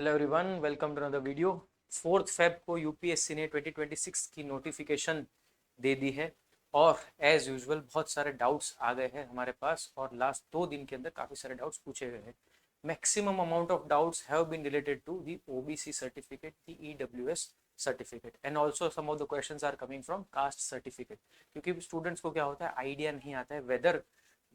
Hello everyone, welcome to another video. 4 Feb को UPSC ने 2026 की नोटिफिकेशन दे दी है और एज यूजुअल बहुत सारे डाउट्स आ गए हैं हमारे पास और लास्ट 2 दिन के अंदर काफ़ी सारे डाउट्स पूछे गए हैं। Maximum amount of doubts have been related to the OBC certificate, the EWS certificate and also some of the questions are coming from caste certificate, क्योंकि स्टूडेंट्स को क्या होता है, आइडिया नहीं आता है whether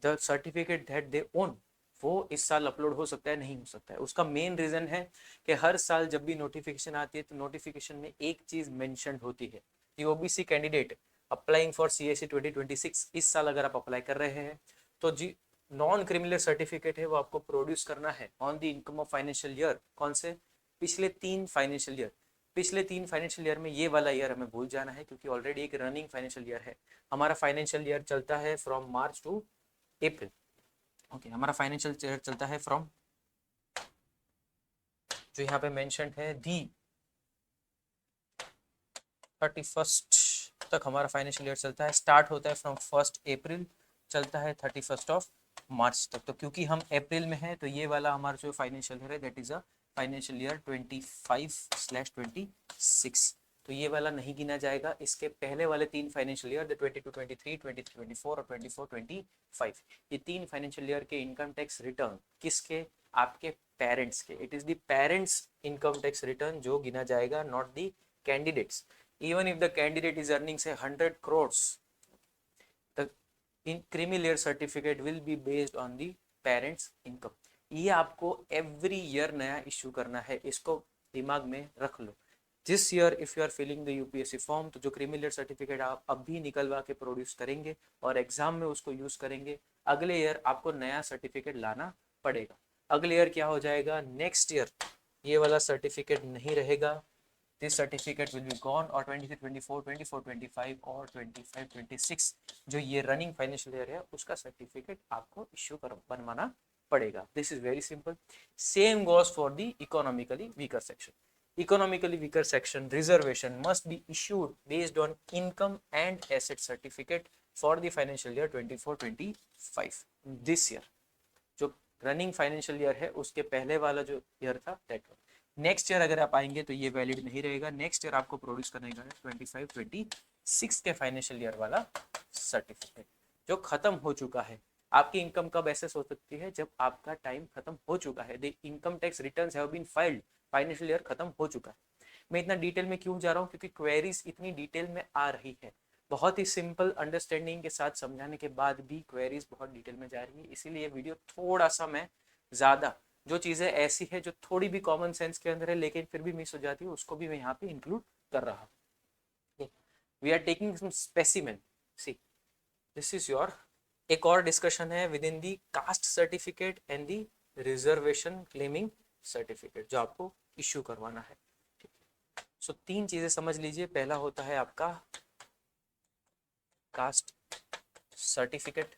the certificate that they own वो इस साल अपलोड हो सकता है, नहीं हो सकता है। उसका मेन रीजन है कि हर साल जब भी नोटिफिकेशन आती है तो नोटिफिकेशन में एक चीज मेंशन होती है कि OBC candidate applying for CSC 2026 इस साल अगर आप अप्लाई कर रहे हैं तो जी नॉन क्रिमिनल सर्टिफिकेट है वो आपको प्रोड्यूस करना है on the income of financial year. कौन से? पिछले 3 फाइनेंशियल ईयर। पिछले 3 फाइनेंशियल ईयर में ये वाला ईयर हमें भूल जाना है क्योंकि ऑलरेडी एक रनिंग फाइनेंशियल ईयर है। हमारा फाइनेंशियल ईयर चलता है from March two April. Okay, हमारा फाइनेंशियल ईयर चलता है फ्रॉम, जो यहाँ पे मेंशन है, दी 31st तक हमारा फाइनेंशियल ईयर चलता है। स्टार्ट होता है फ्रॉम 1 अप्रैल, चलता है 31 मार्च तक। तो क्योंकि हम अप्रैल में हैं तो ये वाला हमारा जो फाइनेंशियल ईयर है that is a financial year 25/26। तो ये वाला नहीं गिना जाएगा। इसके पहले वाले 3 फाइनेंशियल ईयर 22-23, 23-24 और 24-25, ये 3 फाइनेंशियल ईयर के इनकम टैक्स रिटर्न किसके? आपके पेरेंट्स के। It is the parents income tax return जो गिना जाएगा, not the candidates. Even if the candidate is earning say 100 crores, the creamy layer certificate will be based on the parents income. ये आपको every year नया issue करना है, इसको दिमाग में रख लो। जिस year if you are filling the UPSC form, तो जो क्रीमी लेयर सर्टिफिकेट आप अभी निकलवा के प्रोड्यूस करेंगे और एग्जाम में उसको यूज करेंगे, अगले ईयर आपको नया सर्टिफिकेट लाना पड़ेगा। अगले ईयर क्या हो जाएगा? नेक्स्ट ईयर ये वाला सर्टिफिकेट नहीं रहेगा, this certificate will be gone और 23-24, 24-25 और 25-26 जो ये रनिंग फाइनेंशियल ईयर है उसका सर्टिफिकेट आपको इश्यू कर बनवाना पड़ेगा। This is very simple. Same goes for the economically weaker section. Economically weaker section reservation must be issued based on income and asset certificate for the financial year 24-25 this year. जो running financial year है उसके पहले वाला जो year था that one. Next year अगर आप आएंगे तो ये वैलिड नहीं रहेगा। नेक्स्ट ईयर आपको प्रोड्यूस करने का है 25-26 के फाइनेंशियल ईयर वाला सर्टिफिकेट जो खत्म हो चुका है। आपकी इनकम कब एसेस हो सकती है? जब आपका टाइम खत्म हो चुका है। The income tax returns have been filed, financial year खत्म हो चुका है। मैं इतना डिटेल में क्यों जा रहा हूँ? क्योंकि क्वेरीज इतनी डिटेल में आ रही है। बहुत ही सिंपल अंडरस्टैंडिंग के साथ समझाने के बाद भी क्वेरीज बहुत डिटेल में जा रही है, इसीलिए वीडियो थोड़ा सा मैं ज़्यादा, जो चीज़ें ऐसी है जो थोड़ी भी कॉमन सेंस के अंदर है लेकिन फिर भी मिस हो जाती है, उसको भी मैं यहाँ पे इंक्लूड कर रहा हूँ। We are taking some specimen. See, this is your एक और डिस्कशन है within the caste certificate and the reservation claiming certificate जो आपको इश्यू करवाना है। सो 3 चीजें समझ लीजिए। पहला होता है आपका caste certificate,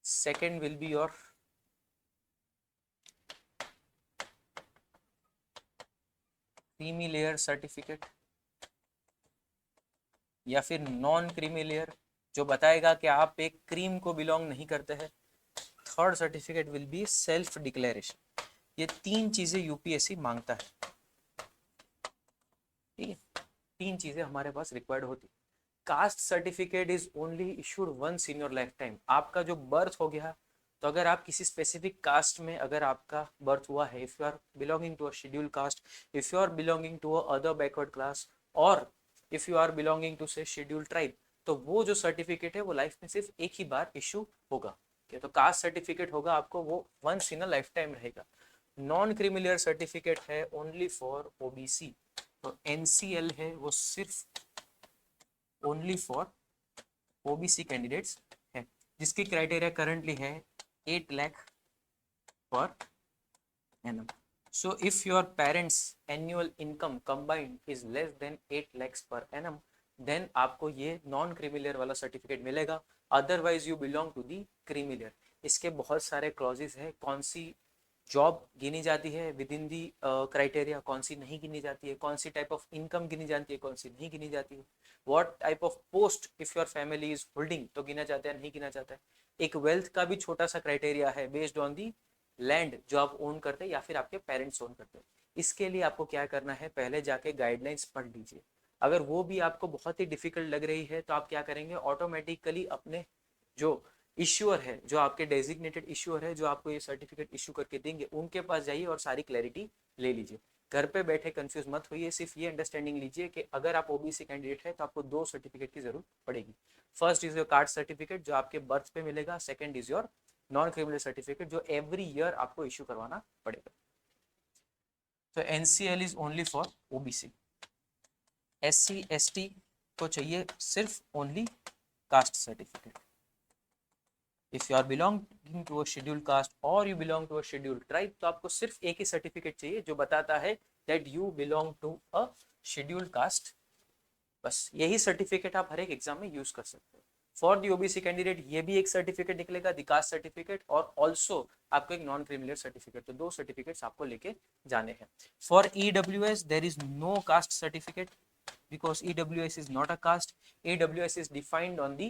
second will be your creamy layer certificate या फिर नॉन क्रीमी लेयर जो बताएगा कि आप एक क्रीम को बिलोंग नहीं करते हैं। Third certificate will be self declaration. ये 3 चीजें यूपीएससी मांगता है। ठीक है, 3 चीजें हमारे पास रिक्वायर्ड होती। Caste certificate is only issued once in your lifetime. आपका जो बर्थ हो गया, तो अगर आप किसी स्पेसिफिक कास्ट में अगर आपका बर्थ हुआ है, if you are belonging to a schedule caste, if you are belonging to a other backward class, और if you are belonging to say schedule tribe, तो वो जो सर्टिफिकेट है वो लाइफ में सिर्फ एक ही बार इशू होगा। तो कास्ट सर्टिफिकेट होगा आपको, वो once in a lifetime रहेगा। नॉन क्रिमिलियर सर्टिफिकेट है ओनली फॉर ओबीसी। तो एनसीएल है वो सिर्फ ओनली फॉर ओबीसी कैंडिडेट्स है, जिसकी क्राइटेरिया करंटली है 8 lakh per annum. So if your parents annual income combined is less than 8 lakhs per annum, then आपको ये नॉन क्रीमिलियर वाला सर्टिफिकेट मिलेगा। Otherwise you belong to the creamy layer. इसके बहुत सारे क्लॉजेस है, कौन सी जॉब गिनी जाती है विद इन दी क्राइटेरिया, कौन सी नहीं गिनी जाती है, कौन सी टाइप ऑफ इनकम गिनी जाती है, कौन सी नहीं गिनी जाती है, what type of post if your family is holding तो गिना जाता है, नहीं गिना जाता है। एक वेल्थ का भी छोटा सा क्राइटेरिया है बेस्ड ऑन दी लैंड जो आप ओन करते हैं या फिर आपके पेरेंट्स ओन करते हैं। इसके लिए आपको क्या करना है, पहले जाके गाइडलाइंस पढ़ लीजिए। अगर वो भी आपको बहुत ही डिफिकल्ट लग रही है तो आप क्या करेंगे, ऑटोमेटिकली अपने जो इश्यूअर है, जो आपके डेजिग्नेटेड इश्यूअर है, जो आपको ये सर्टिफिकेट इशू करके देंगे, उनके पास जाइए और सारी क्लैरिटी ले लीजिए। घर पे बैठे कंफ्यूज मत होइए, सिर्फ ये अंडरस्टैंडिंग लीजिए कि अगर आप ओबीसी कैंडिडेट है तो आपको 2 सर्टिफिकेट की जरूरत पड़ेगी। First is your caste certificate जो आपके बर्थ पे मिलेगा, second is your non criminal certificate जो एवरी ईयर आपको इशू करवाना पड़ेगा। तो NCL is only for OBC. SC ST को चाहिए सिर्फ only caste certificate. If you are belonging to a scheduled caste और you belong to a scheduled tribe तो आपको सिर्फ एक ही सर्टिफिकेट चाहिए जो बताता है that you belong to a scheduled caste. बस यही सर्टिफिकेट आप हर एक एग्जाम में यूज कर सकते हो। फॉर दी ओबीसी कैंडिडेट ये भी एक सर्टिफिकेट निकलेगा, दी कास्ट सर्टिफिकेट, और ऑल्सो आपको एक नॉन क्रिमिनल सर्टिफिकेट। तो 2 सर्टिफिकेट्स आपको लेके जाने हैं। For EWS there is no caste certificate because EWS is not a caste. EWS is defined on the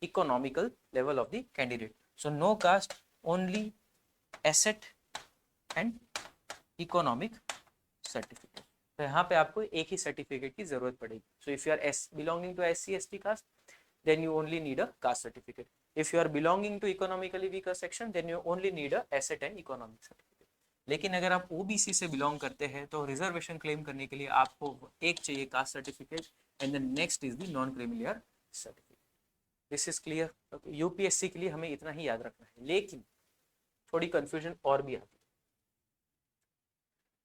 economical level of the candidate. So no caste, only asset and economic certificate. तो यहाँ पे आपको एक ही certificate की जरूरत पड़ेगी। So if you are belonging to SC ST caste, then you only need a caste certificate. If you are belonging to economically weaker section, then you only need a asset and economic certificate. लेकिन अगर आप OBC से belong करते हैं तो reservation claim करने के लिए आपको एक चाहिए caste certificate and then next is the non creamy layer certificate. This is clear. UPSC के लिए हमें इतना ही याद रखना है, लेकिन थोड़ी कंफ्यूजन और भी आती है।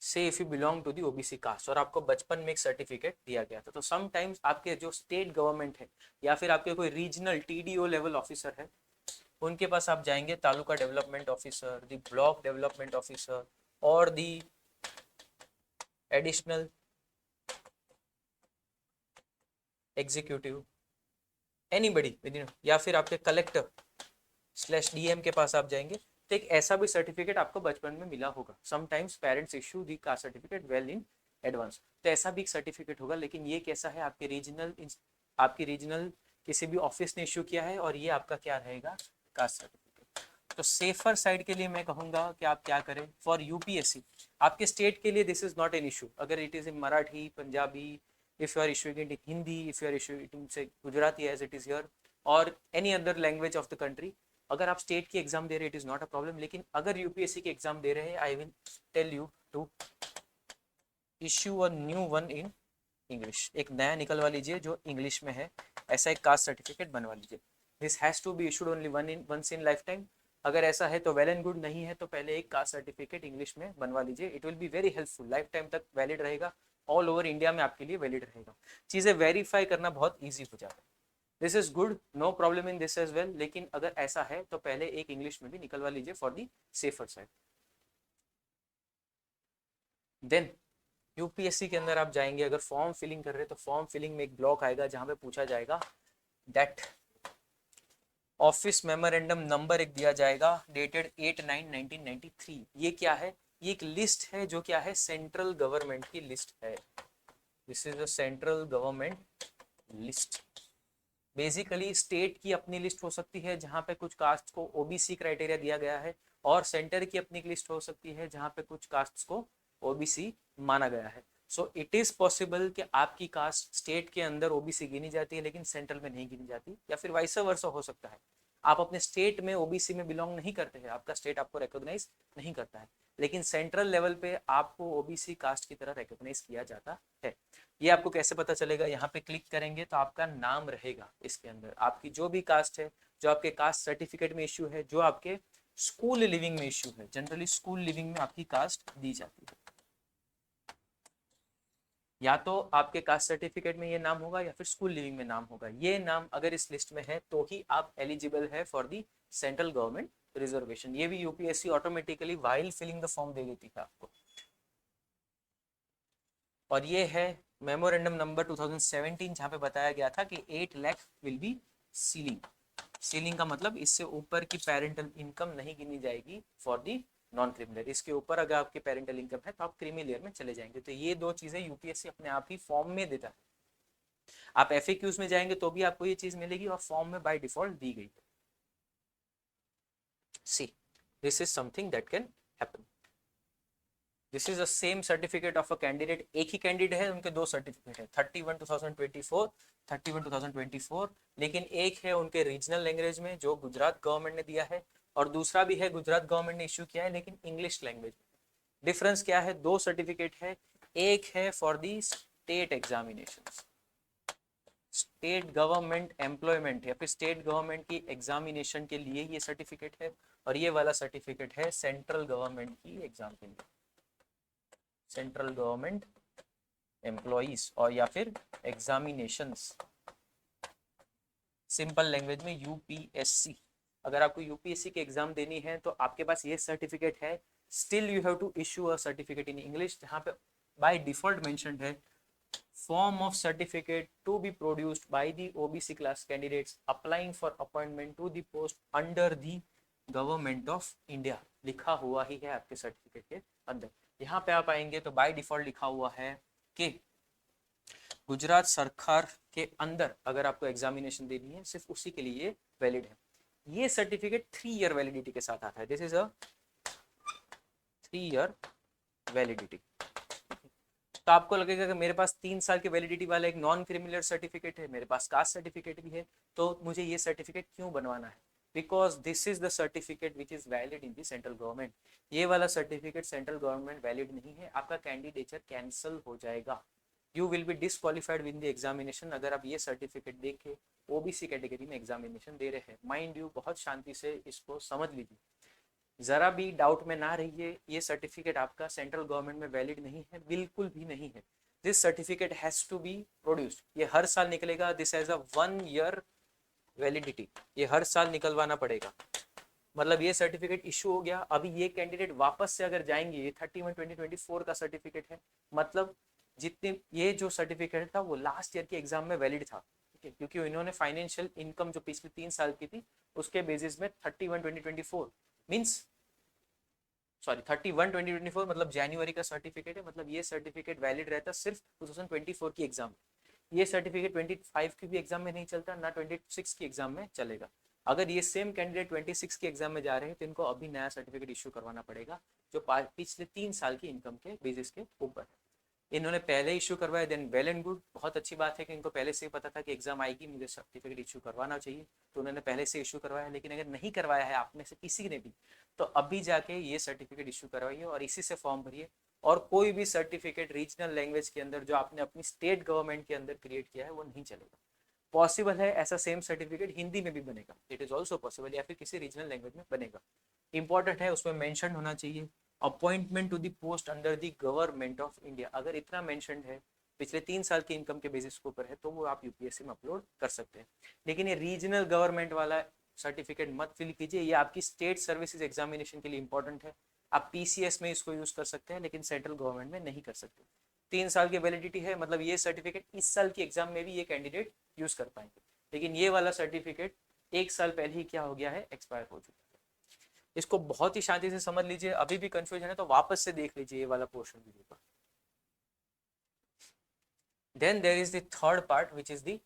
Say if you belong to the OBC caste और आपको बचपन में एक सर्टिफिकेट दिया गया था, तो समटाइम्स आपके जो स्टेट गवर्नमेंट है या फिर आपके कोई रीजनल टीडीओ लेवल ऑफिसर है, उनके पास आप जाएंगे, taluka development officer, the block development officer और the additional executive anybody within, या फिर आपके कलेक्टर स्लैश डीएम के पास आप जाएंगे तो एक ऐसा भी सर्टिफिकेट आपको बचपन में मिला होगा। Sometimes parents issue the caste certificate well in advance, तो ऐसा भी एक सर्टिफिकेट होगा। लेकिन ये कैसा है, आपकी रीजनल किसी भी ऑफिस ने इशू किया है और ये आपका क्या रहेगा, कास्ट सर्टिफिकेट। तो सेफर साइड के लिए मैं कहूंगा कि आप क्या करें, फॉर यूपीएससी आपके स्टेट के लिए this is not an issue. अगर it is in Marathi, Punjabi, if you are issuing it in Hindi, if you are issuing it in say Gujarati as it is here or any other language of the country, अगर आप state की exam दे रहे हैं it is not a problem. लेकिन अगर UPSC की exam दे रहे हैं, I will tell you to issue a new one in English. एक नया निकलवा लीजिए जो इंग्लिश में है, ऐसा एक कास्ट सर्टिफिकेट बनवा लीजिए। This has to be issued only once in lifetime. अगर ऐसा है तो वेल एंड गुड, नहीं है तो पहले एक कास्ट सर्टिफिकेट इंग्लिश में बनवा लीजिए। It will be very helpful, life time तक वैलिड रहेगा, ऑल ओवर इंडिया में आपके लिए वैलिड रहेगा। चीजें वेरीफाई करना बहुत ईजी हो जाता है। This is good, no problem in this as well. लेकिन अगर ऐसा है तो पहले एक इंग्लिश में भी निकलवा लीजिए for the safer side. Then UPSC के अंदर आप जाएंगे, अगर फॉर्म फिलिंग कर रहे हैं तो फॉर्म फिलिंग में एक ब्लॉक आएगा जहां पे पूछा जाएगा दैट ऑफिस मेमोरेंडम नंबर एक दिया जाएगा डेटेड 8/9/1993। ये क्या है, ये एक लिस्ट है जो क्या है, सेंट्रल गवर्नमेंट की लिस्ट है। This is the central government list. Basically state की अपनी लिस्ट हो सकती है जहां पे कुछ कास्ट को ओबीसी क्राइटेरिया दिया गया है, और सेंटर की अपनी लिस्ट हो सकती है जहां पे कुछ कास्ट को ओबीसी माना गया है। सो इट इज पॉसिबल कि आपकी कास्ट स्टेट के अंदर ओबीसी गिनी जाती है लेकिन सेंट्रल में नहीं गिनी जाती, या फिर वाइस वर्सा हो सकता है। आप अपने स्टेट में ओबीसी में बिलोंग नहीं करते हैं, आपका स्टेट आपको रिकॉग्नाइज नहीं करता है, लेकिन सेंट्रल लेवल पे आपको ओबीसी कास्ट की तरह रिकॉग्नाइज किया जाता है। ये आपको कैसे पता चलेगा, यहाँ पे क्लिक करेंगे तो आपका नाम रहेगा इसके अंदर, आपकी जो भी कास्ट है, जो आपके कास्ट सर्टिफिकेट में इश्यू है, जो आपके स्कूल लिविंग में इश्यू है। जनरली स्कूल लिविंग में आपकी कास्ट दी जाती है, या तो आपके कास्ट सर्टिफिकेट में ये नाम होगा या फिर स्कूल लिविंग में नाम होगा। ये नाम अगर इस लिस्ट में है तो ही आप एलिजिबल है for the central government reservation. ये भी UPSC automatically while filling the form दे देती है आपको। और ये है मेमोरेंडम नंबर 2017 जहां पे बताया गया था कि 8 lakh will be ceiling. Ceiling का मतलब इससे ऊपर की पेरेंटल इनकम नहीं गिनी जाएगी फॉर दी नॉन क्रिमिनल। इसके ऊपर अगर आपकी पेरेंटल इनकम है तो आप क्रिमिनल में चले जाएंगे। तो ये दो चीजें यूपीएससी अपने आप ही फॉर्म में देता है। आप एफएक्यूज में जाएंगे तो भी आपको ये चीज मिलेगी और फॉर्म में बाय डिफॉल्ट दी गई है। सी this is something that can happen. This is the same certificate of a candidate, एक ही कैंडिडेट है, उनके दो सर्टिफिकेट है, 31 2024, 31 2024, लेकिन एक है उनके रीजनल लैंग्वेज में जो गुजरात गवर्नमेंट ने दिया है, और दूसरा भी है गुजरात गवर्नमेंट ने इश्यू किया है लेकिन इंग्लिश लैंग्वेज। डिफरेंस क्या है, दो सर्टिफिकेट है, एक है for the state examination, state government employment या फिर स्टेट गवर्नमेंट की एग्जामिनेशन के लिए ये सर्टिफिकेट है, और ये वाला सर्टिफिकेट है सेंट्रल गवर्नमेंट की एग्जाम के लिए, सेंट्रल गवर्नमेंट एम्प्लॉइज और या फिर एग्जामिनेशंस, सिंपल लैंग्वेज में यूपीएससी। अगर आपको यूपीएससी की एग्जाम देनी है तो आपके पास ये सर्टिफिकेट है, still you have to issue a certificate in English, जहाँ पे बाय डिफॉल्ट मेंशन्ड है form of certificate to be produced by the OBC class candidates applying for appointment to the post under the government of India, लिखा हुआ ही है आपके certificate के अंदर। यहाँ पे आप आएंगे तो बाय डिफॉल्ट लिखा हुआ है कि गुजरात सरकार के अंदर अगर आपको एग्जामिनेशन देनी है सिर्फ उसी के लिए वैलिड है। ये सर्टिफिकेट 3 ईयर वैलिडिटी के साथ आता है, this is a 3 year validity. तो आपको लगेगा कि मेरे पास 3 साल की वैलिडिटी वाला एक नॉन क्रिमिनल सर्टिफिकेट है, मेरे पास कास्ट सर्टिफिकेट भी है, तो मुझे ये सर्टिफिकेट क्यों बनवाना है? Because this is the certificate which is valid in the central government. ये वाला सर्टिफिकेट सेंट्रल गवर्नमेंट वैलिड नहीं है, आपका कैंडिडेचर कैंसिल हो जाएगा, you will be disqualified with the examination अगर आप ये सर्टिफिकेट देख के ओबीसी कैटेगरी में एग्जामिनेशन दे रहे हैं। माइंड यू, बहुत शांति से इसको समझ लीजिए, जरा भी डाउट में ना रहिए, ये सर्टिफिकेट आपका सेंट्रल गवर्नमेंट में वैलिड नहीं है, बिल्कुल भी नहीं है। This certificate has to be produced, ये हर साल निकलेगा, this has a 1 year validity, ये हर साल निकलवाना पड़ेगा। मतलब ये सर्टिफिकेट इशू हो गया, अभी ये कैंडिडेट वापस से अगर जाएंगे, ये 31/2024 का सर्टिफिकेट है, मतलब जितने ये जो सर्टिफिकेट था वो लास्ट ईयर के एग्जाम में वैलिड था, ठीक है, क्योंकि इन्होंने फाइनेंशियल इनकम जो पिछले 3 साल की थी उसके बेसिस में 31/2024 मीन्स सॉरी 31/2024 मतलब जनवरी का सर्टिफिकेट है, मतलब ये सर्टिफिकेट वैलिड रहता सिर्फ 2024 की एग्जाम। ये सर्टिफिकेट 25 की भी एग्जाम में नहीं चलता, ना 26 की एग्जाम में चलेगा। अगर ये सेम कैंडिडेट 26 की एग्जाम में जा रहे हैं तो इनको अभी नया सर्टिफिकेट इशू करवाना पड़ेगा जो पिछले 3 साल की इनकम के बेसिस के ऊपर है। इन्होंने पहले इशू करवाया, देन वेल एंड गुड, बहुत अच्छी बात है कि इनको पहले से ही पता था कि एग्जाम आएगी, मुझे सर्टिफिकेट इशू करवाना चाहिए, तो उन्होंने पहले से इशू करवाया। लेकिन अगर नहीं करवाया है आप में से किसी ने भी, तो अभी जाके ये सर्टिफिकेट इशू करवाइए और इसी से फॉर्म भरिए। और कोई भी सर्टिफिकेट रीजनल लैंग्वेज के अंदर जो आपने अपनी स्टेट गवर्नमेंट के अंदर क्रिएट किया है वो नहीं चलेगा। पॉसिबल है ऐसा सेम सर्टिफिकेट हिंदी में भी बनेगा, इट इज ऑल्सो पॉसिबल, या फिर किसी रीजनल लैंग्वेज में बनेगा। इंपॉर्टेंट है उसमें मेंशन होना चाहिए appointment to the post under the government of India, अगर इतना मेंशन है पिछले 3 साल की इनकम के बेसिस के ऊपर है तो वो आप यूपीएससी में अपलोड कर सकते हैं। लेकिन ये रीजनल गवर्नमेंट वाला सर्टिफिकेट मत फिल कीजिए, ये आपकी स्टेट सर्विसेज एग्जामिनेशन के लिए इंपॉर्टेंट है। आप पीसीएस में इसको यूज कर सकते हैं लेकिन सेंट्रल गवर्नमेंट में नहीं कर सकते। 3 साल की वैलिडिटी है, मतलब ये सर्टिफिकेट इस साल की एग्जाम में भी ये कैंडिडेट यूज कर पाएंगे, लेकिन ये वाला सर्टिफिकेट 1 साल पहले ही क्या हो गया है, एक्सपायर हो चुका है। इसको बहुत ही शांति से समझ लीजिए, अभी भी कंफ्यूजन है तो वापस से देख लीजिए ये वाला पोर्शन वीडियो का। Then there is the third part which is the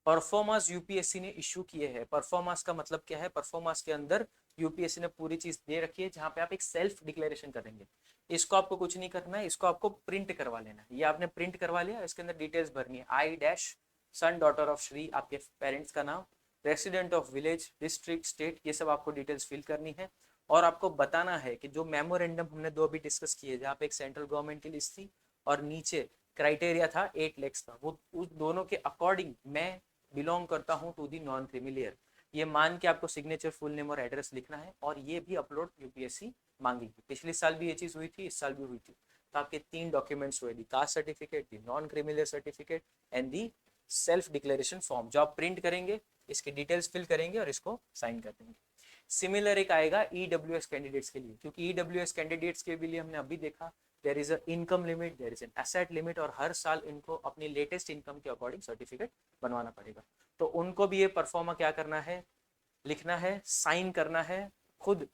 performance UPSC ने इशू किए हैं। परफॉर्मेंस का मतलब क्या है, परफॉर्मेंस के अंदर यूपीएससी ने पूरी चीज दे रखी है जहां पे आप एक सेल्फ डिक्लेरेशन करेंगे। इसको आपको कुछ नहीं करना है, इसको आपको प्रिंट करवा लेना है। ये आपने प्रिंट करवा लिया, इसके अंदर डिटेल्स भरनी है, I dash son daughter of Shri, आपके पेरेंट्स का नाम, resident of village, district, state, ये सब आपको डिटेल्स फिल करनी है। और आपको बताना है कि जो मेमोरेंडम हमने दो अभी डिस्कस किए, जहाँ पे एक सेंट्रल गवर्नमेंट की लिस्ट थी और नीचे क्राइटेरिया था 8 लाख का, वो उस दोनों के अकॉर्डिंग मैं बिलोंग करता हूँ टू दी नॉन क्रिमिलियर, ये मान के आपको सिग्नेचर, फुल नेम और एड्रेस लिखना है, और ये भी अपलोड यूपीएससी मांगेगी। पिछले साल भी ये चीज हुई थी, इस साल भी हुई थी। तो आपके 3 डॉक्यूमेंट्स हुए, the caste certificate, the non creamy layer certificate and the self declaration form, जो आप प्रिंट करेंगे, इसके डिटेल्स फिल करेंगे और इसको साइन कर देंगे। सिमिलर एक आएगा ईडब्ल्यूएस कैंडिडेट्स के लिए, क्योंकि ईडब्ल्यूएस कैंडिडेट्स के लिए हमने अभी देखा there is a income limit, there is an asset limit, और हर साल इनको अपनी लेटेस्ट इनकम के अकॉर्डिंग सर्टिफिकेट बनवाना पड़ेगा। तो उनको भी ये परफॉर्मा क्या करना है, लिखना है, साइन करना है खुद,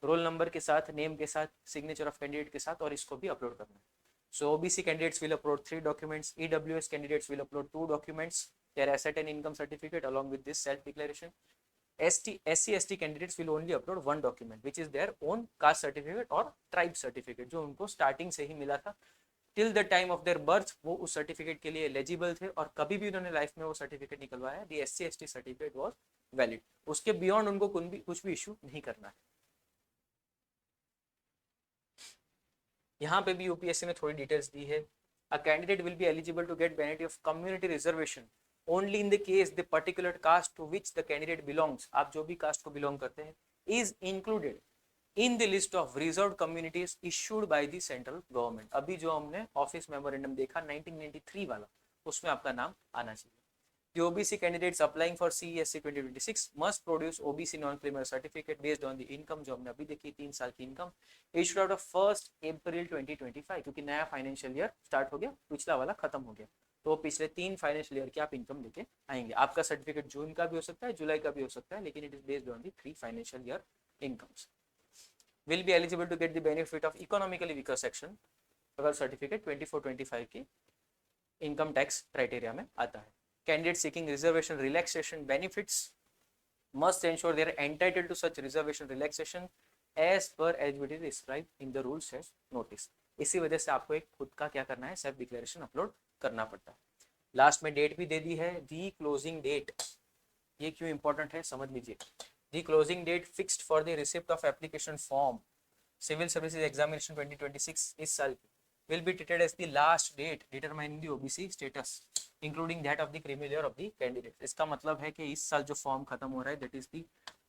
रोल नंबर के साथ, नेम के साथ, सिग्नेचर ऑफ कैंडिडेट के साथ, और इसको भी अपलोड करना है। So OBC candidates will upload 3 documents, EWS candidates will upload 2 documents, their asset and income certificate along with this self declaration, SC/ST candidates will only upload one document which is their own caste certificate और tribe certificate, जो उनको starting से ही मिला था। Till the time of their birth वो उस certificate के लिए एलिजिबल थे और कभी भी उन्होंने लाइफ में वो सर्टिफिकेट निकलवाया, दी SC/ST सर्टिफिकेट वाज वैलिड। उसके बियॉन्ड उनको कुछ भी इशू नहीं करना है। यहाँ पे भी यूपीएससी ने थोड़ी डिटेल्स दी है। A candidate will be eligible to get benefit of community reservation only in the case the particular caste to which the candidate belongs, आप जो भी कास्ट को बिलोंग करते हैं, is included in the list of reserved communities issued by the central government. अभी जो हमने office memorandum देखा 1993 वाला, उसमें आपका नाम आना चाहिए। The OBC candidates applying for CESC 2026 must produce OBC non-criminal certificate based on the income, जो हमने अभी देखी 3 साल की इनकम, issued out of 1 अप्रैल 2025, क्योंकि नया फाइनेंशियल ईयर स्टार्ट हो गया, पिछला वाला खत्म हो गया, तो पिछले 3 फाइनेंशियल ईयर की आप इनकम लेके आएंगे। आपका सर्टिफिकेट जून का भी हो सकता है, जुलाई का भी हो सकता है, लेकिन it is based on the 3 financial year incomes. Will be eligible to get the benefit of economically weaker section अगर सर्टिफिकेट 24-25 की इनकम टैक्स क्राइटेरिया में आता है। Candidates seeking reservation relaxation benefits must ensure they are entitled to such reservation relaxation as per eligibility described in the rules as notice। इसी वजह से आपको एक खुद का क्या करना है, सेल्फ डिक्लेरेशन अपलोड करना पड़ता है। लास्ट में डेट भी दे दी है, दी क्लोजिंग डेट। ये क्यों इंपॉर्टेंट है समझ लीजिए। The closing date fixed for the receipt of application form civil services examination 2026 इस साल की will be treated as the last date determining the OBC status including that of the criminal year of the candidate। इसका मतलब है कि इस साल जो फॉर्म खत्म हो रहा है that is the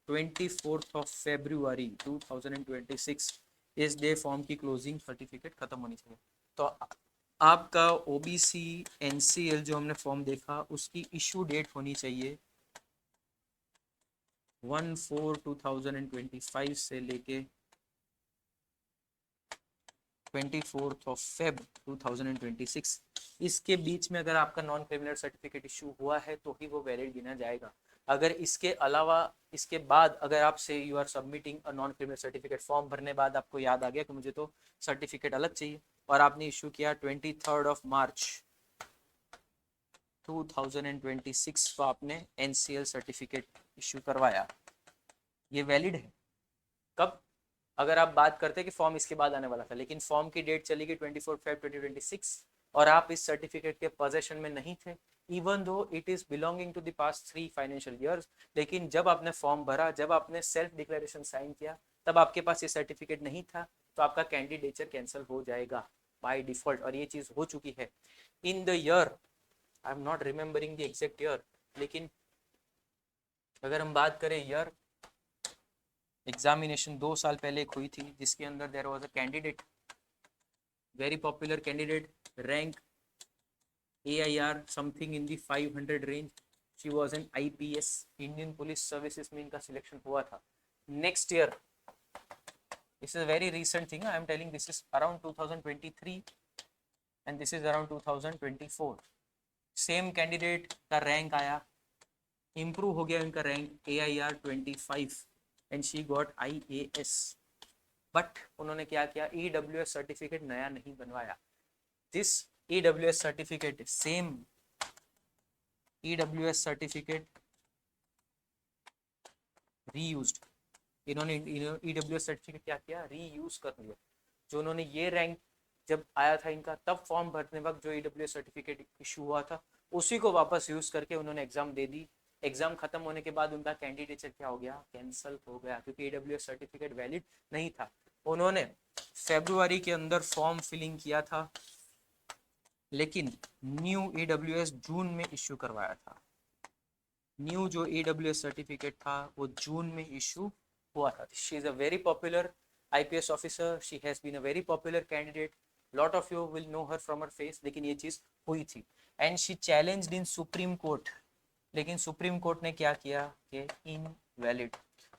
24th of February 2026 इस डे फॉर्म की क्लोजिंग सर्टिफिकेट खत्म होनी चाहिए। तो आपका OBC NCL जो हमने फॉर्म देखा उसकी इशू डेट होनी चाहिए 1/4/2025 से लेके 24th of Feb 2026 इसके बीच में अगर आपका नॉन क्रिमिनल सर्टिफिकेट इशू हुआ है तो ही वो वैलिड गिना जाएगा। अगर इसके अलावा इसके बाद अगर आपसे you are submitting a non criminal certificate, form भरने बाद आपको याद आ गया कि मुझे तो सर्टिफिकेट अलग चाहिए और आपने इशू किया 23 मार्च 2026 को आपने NCL सर्टिफिकेट इशू करवाया, ये वैलिड है। कब? अगर आप बात करते हैं कि फॉर्म इसके बाद आने वाला था, लेकिन फॉर्म की डेट चली गई 24 Feb 2026 और आप इस सर्टिफिकेट के पोजेशन में नहीं थे, even though it is belonging to the past 3 financial years, लेकिन जब आपने फॉर्म भरा, जब आपने सेल्फ डिक्लेरेशन साइन किया, तब आपके पास ये सर्टिफिकेट नहीं था, तो आपका कैंडिडेचर कैंसिल हो जाएगा बाय डिफॉल्ट। और ये चीज हो चुकी है in the year, I am not remembering the exact year, लेकिन अगर हम बात करें ईयर, एग्जामिनेशन 2 साल पहले एक हुई थी जिसके अंदर there was a candidate, very popular candidate, rank AIR something in the 500 range, she was an IPS, Indian police services में इनका सिलेक्शन हुआ था। Next year, this is very recent thing, I am telling this is around 2023 and this is around 2024, same candidate का rank आया, improve हो गया इनका rank AIR 25 and she got IAS, but उन्होंने क्या किया, EWS सर्टिफिकेट नया नहीं बनवाया। This EWS certificate, same EWS certificate reused, इन्होंने EWS सर्टिफिकेट क्या किया, रीयूज कर लिया। जो उन्होंने ये रैंक जब आया था इनका, तब फॉर्म भरने वक्त जो EWS सर्टिफिकेट इशू हुआ था उसी को वापस यूज करके उन्होंने एग्जाम दे दी। एग्जाम खत्म होने के बाद उनका कैंडिडेचर क्या हो गया, कैंसिल हो गया, क्योंकि EWS सर्टिफिकेट वैलिड नहीं था। उन्होंने फरवरी के अंदर फॉर्म फिलिंग किया था, लेकिन न्यू EWS जून में इश्यू करवाया था। न्यू जो EWS सर्टिफिकेट था वो जून में इशू हुआ था। She is a very popular IPS officer, she has been a very popular candidate, lot of you will know her from her face, लेकिन ये चीज हुई थी and she challenged in Supreme Court, लेकिन सुप्रीम कोर्ट ने क्या किया कि इनवैलिड।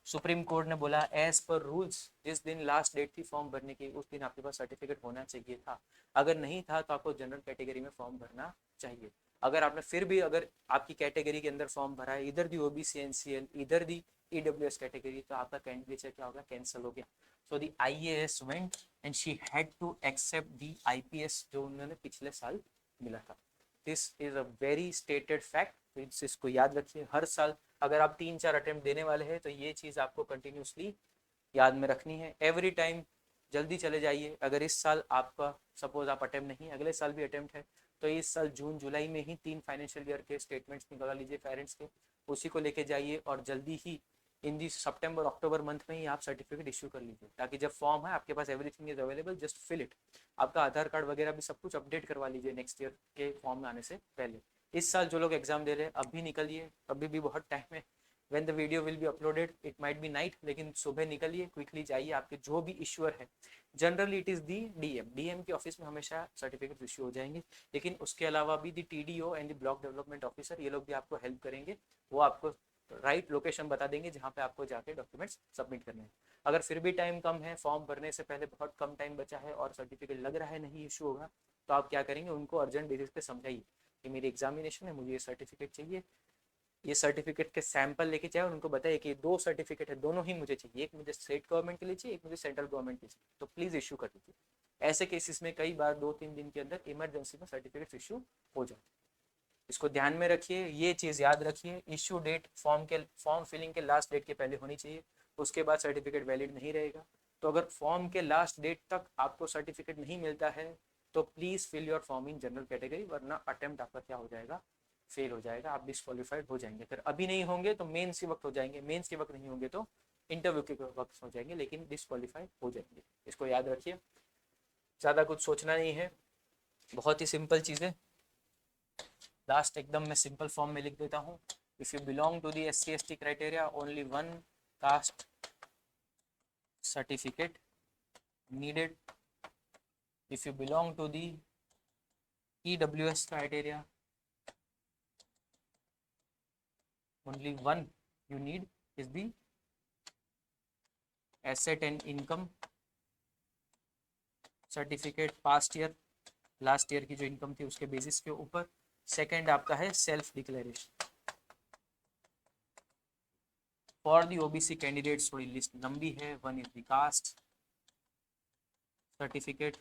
सुप्रीम कोर्ट ने बोला एज पर रूल्स जिस दिन लास्ट डेट थी फॉर्म भरने की उस दिन आपके पास सर्टिफिकेट होना चाहिए था, अगर नहीं था तो आपको जनरल कैटेगरी में फॉर्म भरना चाहिए। अगर आपने फिर भी अगर आपकी कैटेगरी के अंदर फॉर्म भरा है, इधर दी OBC NCL इधर दी EWS कैटेगरी, तो आपका कैंडिडेचर क्या होगा, कैंसिल हो गया। So the IAS went and she had to accept the IPS जो उन्होंने पिछले साल मिला था। This is a very stated fact, इसको याद रखिए, हर साल अगर आप 3-4 अटेम्प्ट देने वाले हैं तो ये चीज़ आपको कंटिन्यूसली याद में रखनी है। एवरी टाइम जल्दी चले जाइए। अगर इस साल आपका सपोज आप अटेम्प्ट नहीं, अगले साल भी अटेम्प्ट है, तो इस साल जून जुलाई में ही 3 फाइनेंशियल ईयर के स्टेटमेंट्स निकलवा लीजिए पेरेंट्स के, उसी को लेके जाइए और जल्दी ही इन दी सितंबर अक्टूबर मंथ में ही आप सर्टिफिकेट इश्यू कर लीजिए, ताकि जब फॉर्म है आपके पास everything is available, just fill it. आपका आधार कार्ड वगैरह भी सब कुछ अपडेट करवा लीजिए नेक्स्ट ईयर के फॉर्म में आने से पहले। इस साल जो लोग एग्जाम दे रहे हैं अभी निकलिए, अभी भी बहुत टाइम है। when the video will be uploaded it might be night, लेकिन सुबह निकलिए, क्विकली जाइए। आपके जो भी इश्यूअर है, generally it is the DM के ऑफिस में हमेशा सर्टिफिकेट इश्यू हो जाएंगे, लेकिन उसके अलावा भी the TDO and the block development officer, ये लोग भी आपको हेल्प करेंगे। वो आपको राइट लोकेशन बता देंगे जहाँ पे आपको जाके डॉक्यूमेंट्स सबमिट करने हैं। अगर फिर भी टाइम कम है, फॉर्म भरने से पहले बहुत कम टाइम बचा है और सर्टिफिकेट लग रहा है नहीं इशू होगा, तो आप क्या करेंगे, उनको अर्जेंट बेसिस पे समझाइए कि मेरी एग्जामिनेशन है, मुझे ये सर्टिफिकेट चाहिए, ये सर्टिफिकेट के सैंपल लेके जाए और उनको बताइए कि 2 सर्टिफिकेट है, दोनों ही मुझे चाहिए, एक मुझे स्टेट गवर्नमेंट के लिए चाहिए, एक मुझे सेंट्रल गवर्नमेंट के लिए चाहिए, तो प्लीज इशू कर दीजिए। ऐसे केसेस में कई बार 2-3 दिन के अंदर इमरजेंसी में सर्टिफिकेट इशू हो जाते हैं। इसको ध्यान में रखिए, ये चीज़ याद रखिए। इश्यू डेट फॉर्म फिलिंग के लास्ट डेट के पहले होनी चाहिए, उसके बाद सर्टिफिकेट वैलिड नहीं रहेगा। तो अगर फॉर्म के लास्ट डेट तक आपको सर्टिफिकेट नहीं मिलता है तो please fill your form in general category, वरना अटेम्प्ट आपका क्या हो जाएगा, फेल हो जाएगा, आप डिस्क्वालीफाइड हो जाएंगे। अगर अभी नहीं होंगे तो मेंस के वक्त हो जाएंगे, मेंस के वक्त नहीं होंगे तो इंटरव्यू के वक्त हो जाएंगे, लेकिन डिस्क्वालीफाइड हो जाएंगे। इसको याद रखिए, ज़्यादा कुछ सोचना नहीं है, बहुत ही सिंपल चीज़ें। लास्ट एकदम मैं सिंपल फॉर्म में लिख देता हूँ। If you belong to the SC/ST criteria, only 1 caste certificate needed. If you belong to the EWS criteria, only one you need is the asset and income certificate, past year last year की जो income थी उसके basis के ऊपर। Second आपका है self declaration. For the OBC candidates थोड़ी list लंबी है। 1 इज द कास्ट सर्टिफिकेट,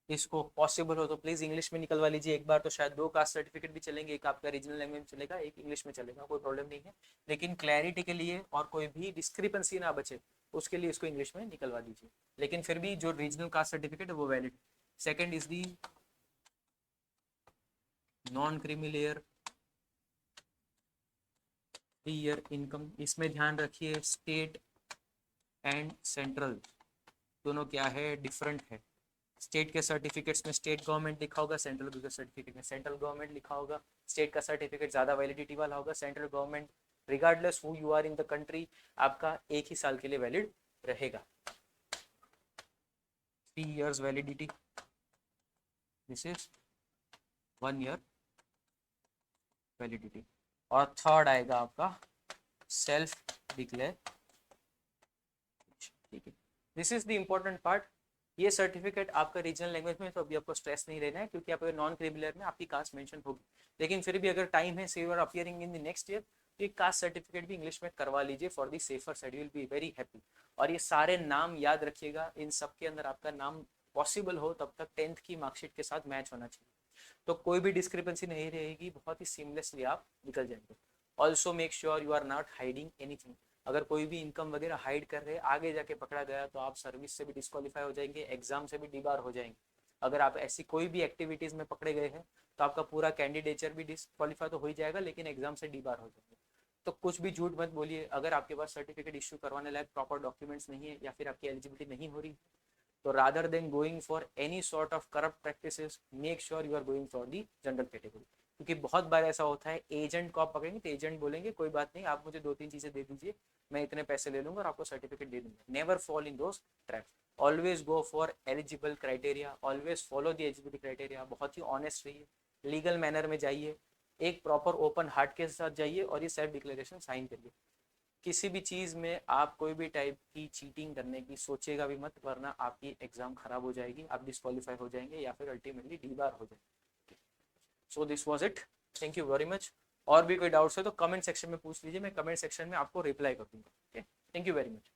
इसको पॉसिबल हो तो प्लीज इंग्लिश में निकलवा लीजिए एक बार, तो शायद 2 कास्ट सर्टिफिकेट भी चलेंगे, एक आपका रीजनल लैंग्वेज में चलेगा, एक इंग्लिश में चलेगा, कोई प्रॉब्लम नहीं है। लेकिन क्लैरिटी के लिए और कोई भी डिस्क्रिपेंसी ना बचे उसके लिए इसको इंग्लिश में निकलवा दीजिए, लेकिन फिर भी जो रीजनल कास्ट सर्टिफिकेट है वो valid. Second is the non creamy layer 3 year income. इसमें ध्यान रखिए स्टेट एंड सेंट्रल दोनों क्या है, डिफरेंट है। स्टेट के सर्टिफिकेट्स में स्टेट गवर्नमेंट लिखा होगा, सेंट्रल के सर्टिफिकेट में सेंट्रल गवर्नमेंट लिखा होगा। स्टेट का सर्टिफिकेट ज़्यादा वैलिडिटी वाला होगा, central government regardless who you are in the country आपका एक ही साल के लिए वैलिड रहेगा। 3 years validity, this is 1 year validity. और थर्ड आएगा आपका सेल्फ डिक्लेयर, ठीक है। This is the important part. ये सर्टिफिकेट आपका रीजनल लैंग्वेज में, तो अभी आपको स्ट्रेस नहीं रहना है क्योंकि आपके नॉन क्रिमिनल में आपकी कास्ट मेंशन होगी, लेकिन फिर भी अगर टाइम है, say you are appearing in the next year, तो एक कास्ट सर्टिफिकेट भी इंग्लिश में करवा लीजिए for the safer side, will be very happy. और ये सारे नाम याद रखिएगा, इन सब के अंदर आपका नाम पॉसिबल हो तब तक 10th की मार्कशीट के साथ मैच होना चाहिए, तो कोई भी डिस्क्रिपेंसी नहीं रहेगी, बहुत ही सीमलेसली आप निकल जाएंगे। Also make sure you are not hiding anything. अगर कोई भी इनकम वगैरह हाइड कर रहे हैं, आगे जाके पकड़ा गया तो आप सर्विस से भी डिस्क्वालीफाई हो जाएंगे, एग्जाम से भी डिबार हो जाएंगे। अगर आप ऐसी कोई भी एक्टिविटीज में पकड़े गए हैं तो आपका पूरा कैंडिडेचर भी डिस्क्वालीफाई तो हो ही जाएगा, लेकिन एग्जाम से डिबार हो जाएंगे। तो कुछ भी झूठ मत बोलिए। अगर आपके पास सर्टिफिकेट इश्यू करवाने लायक प्रॉपर डॉक्यूमेंट्स नहीं है या फिर आपकी एलिजिबिलिटी नहीं हो रही, तो rather than going for any sort of corrupt practices, make sure you are going for the general category. क्योंकि बहुत बार ऐसा होता है, एजेंट को आप पकड़ेंगे तो एजेंट बोलेंगे कोई बात नहीं, आप मुझे 2-3 चीजें दे दीजिए, मैं इतने पैसे ले लूंगा और आपको सर्टिफिकेट दे दूंगा। Never fall in those traps, always go for eligible criteria, always follow the eligibility criteria. बहुत ही ऑनेस्ट रहिए, लीगल मैनर में जाइए, एक प्रॉपर ओपन हार्ट के साथ जाइए और ये सेल्फ डिक्लेरेशन साइन करिए। किसी भी चीज़ में आप कोई भी टाइप की चीटिंग करने की सोचेगा भी मत, वरना आपकी एग्जाम खराब हो जाएगी, आप डिस्क्वालीफाई हो जाएंगे या फिर अल्टीमेटली डीबार हो जाएंगे। So this was it, thank you very much. और भी कोई डाउट्स है तो कमेंट सेक्शन में पूछ लीजिए, मैं कमेंट सेक्शन में आपको रिप्लाई कर दूंगा। Okay, thank you very much.